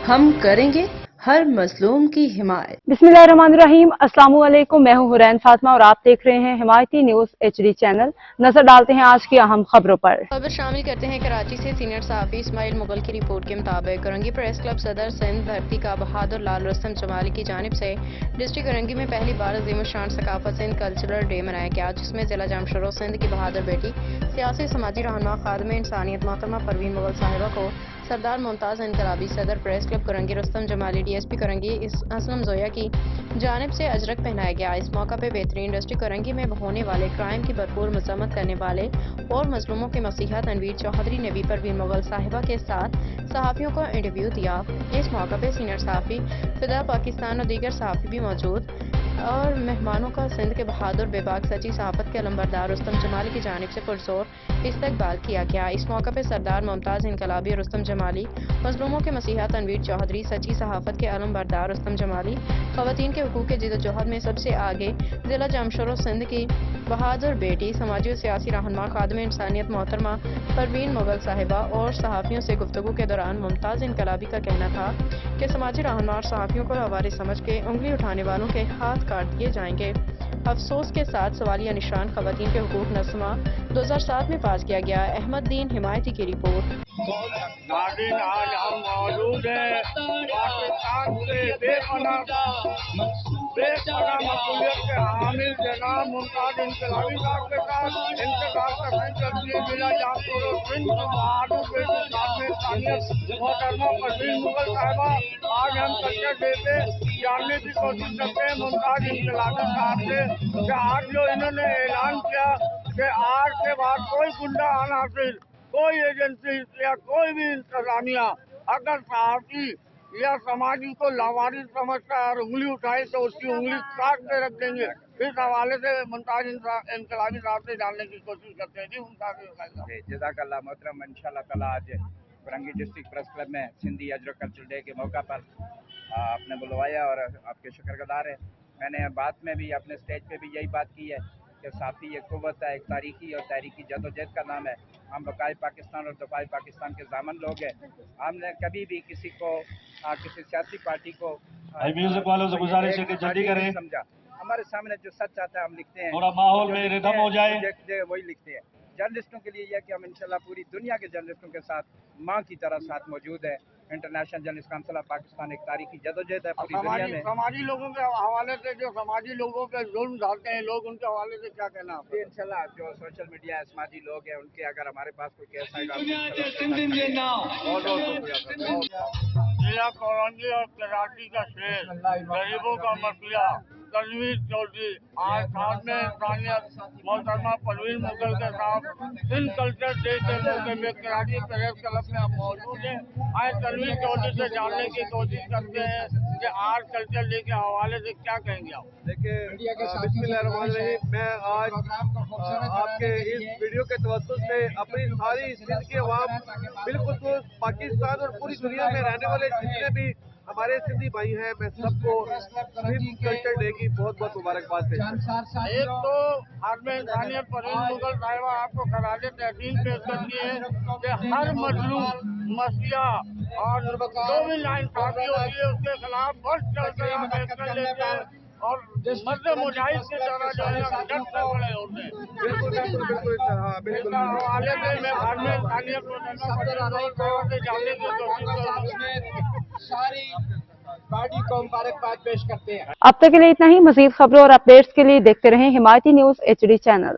हम करेंगे हर मजलूम की हिमायत। बिस्मिल्लाहिर्रहमानिर्रहीम। अस्सलाम वालेकुम। मैं हूं हुरैन फातिमा और आप देख रहे हैं हिमायती न्यूज HD चैनल। नजर डालते हैं आज की अहम खबरों पर। खबर शामिल करते हैं कराची से सीनियर सहाफी इस्माइल मुगल की रिपोर्ट के मुताबिक करंगी प्रेस क्लब सदर सिंध धरती का बहादुर लाल रुस्तम जमाली की जानिब से डिस्ट्रिक्ट करंगी में पहली बार अज़ीमुश्शान सकाफत सिंध कल्चरल डे मनाया गया, जिसमें जिला जामशरो सिंध की बहादुर बेटी सियासी समाजी रहनुमा खादिम इंसानियत मोहतरमा परवीन मुगल साहिबा को सरदार मुमताज़ इनकलाबी सदर press club Korangi Rustam Jamali DSP Korangi Aslam Zoya की जानिब से अजरक पहनाया गया। इस मौका पर बेहतरीन डिस्ट्रिक्ट करंगी में होने वाले क्राइम की भरपूर मजम्मत करने वाले और मजलूमों के मसीहा तनवीर चौधरी ने भी परवीन मुगल साहिबा के साथ सहाफ़ियों को इंटरव्यू दिया। इस मौका पर सीनियर सहाफ़ी फिदा पाकिस्तान और दीगर सहाफ़ी भी मौजूद और मेहमानों का सिंध के बहादुर बेबाक सच्ची सहाफत के अलंबरदार रुस्तम जमाली की जानिब से पुरजोर इस्तकबाल किया गया। इस मौका पर सरदार मुमताज़ इनकलाबी रुस्तम जमाली, मजलूमों के मसीहा तनवीर चौधरी, सच्ची सहाफत के अलंबरदार रुस्तम जमाली, ख़वातीन के हुकूक़ के जिद्दोजहद में सबसे आगे जिला जामशरो सिंध की बहादुर बेटी समाजी और सियासी रहनुमा खादिम इंसानियत मोहतरमा परवीन मुगल साहिबा और सहाफ़ियों से गुफ्तगू के दौरान मुमताज़ इनकलाबी का कहना था कि समाजी रहनुमा और सहाफ़ियों को लावारिस समझ के उंगली उठाने वालों के हाथ काट दिए जाएंगे। अफसोस के साथ सवालिया निशान ख़वातीन के हुकूक नस्मा 2007 में पास किया गया। अहमद दीन हिमायती की रिपोर्ट। नाज़रीन, आज हम मौजूद हैं पाकिस्तान से बेपनाह मकबूलियत के हामिल जनाब मुमताज़ इनकलाबी साहब के साथ इंतज़ार करने चलती जिला जामशरो सिंध की बहादुर बेटी खादिम इंसानियत मोहतरमा परवीन मुगल साहिबा। आज हम कल्चर डे पे जानने की कोशिश करते हैं मुमताज़ इनकलाबी साहब से कि आज जो इन्होंने ऐलान किया कि आज के बाद कोई गुंडा अनासिर, कोई एजेंसी या कोई भी इंतजामिया अगर सहाफ़ी या समाजी को लावारिस समझता है और उंगली उठाए तो उसकी उंगली काट के रख देंगे। इस हवाले से मुमताज़ इनकलाबी साहब से जानने की कोशिश करते हैं। जी मुमताज़ जज़ाकल्लाह मोहतरम। इंशाअल्लाह ताला आज करंगी डिस्ट्रिक्ट प्रेस क्लब में सिंधी अजरक कल्चरल डे के मौका पर आपने बुलवाया और आपके शुक्रगुजार है। मैंने बात में भी अपने स्टेज पे भी यही बात की है कि साफ़ी एक क़ुव्वत है, एक तारीखी और तहरीकी जदोजहद का नाम है। हम बकाए पाकिस्तान और दफाए पाकिस्तान के ज़ामन लोग हैं। हमने कभी भी किसी को किसी सियासी पार्टी को म्यूजिक वालों से गुजारिश है कि जल्दी करें। समझा हमारे सामने जो सच आता है हम लिखते हैं, थोड़ा माहौल में रिदम हो जाए, वही लिखते हैं। जर्नलिस्टों के लिए यह कि हम इंशाल्लाह पूरी दुनिया के जर्नलिस्टों के साथ माँ की तरह साथ मौजूद है। International journalist council of Pakistan एक तारीखी जदोजहद है पूरी दुनिया में। समाजी लोगों के हवाले से जो समाजी लोगों पे जुल्म डालते हैं लोग, उनके हवाले से क्या कहना है? इंशाल्लाह जो सोशल मीडिया है, समाजी लोग हैं, उनके अगर हमारे पास कोई केस आएगा जिला करंगी और कराची का शेर, गरीबों का मसला तनवीर चौधरी आज खादिम इंसानियत मोहतरमा परवीन मुगल के साथ सिंध कल्चर डे के मौके पे कराची प्रेस क्लब में मौजूद हैं। आज तनवीर चौधरी से जानने की कोशिश करते हैं कि आज कल्चर डे के हवाले से क्या कहेंगे आप? देखिए, बिस्मिल्लाहिर्रहमानिर्रहीम, मैं आज आपके इस वीडियो के तवज्जुह से अपनी सारी सिंध की अवाम, बिल्कुल पाकिस्तान और पूरी दुनिया में रहने वाले जितने भी हमारे सिंधी भाई हैं, मैं सबको सिंध कल्चर डे की बहुत बहुत मुबारकबाद देता हूं। एक तो खादिम इंसानियत परवीन मुगल साहिबा आपको खराजे तहसीन पेश करती है कि हर मजलूम मसीहा और जो भी नाइंसाफी होती है उसके खिलाफ बढ़ चढ़ कर आप एक्शन लेते हैं और मर्द मुजाहिद की तरह जो है डट कर खड़े होते हैं। बिल्कुल हाँ, बिल्कुल। हवाले से मैं खादिम इंसानियत को से जानने की कोशिश करूँगा। सारी पार्टी को मुबारकबाद पेश करते हैं। अब तक के लिए इतना ही। मजीद खबरों और अपडेट्स के लिए देखते रहें हिमायती न्यूज HD चैनल।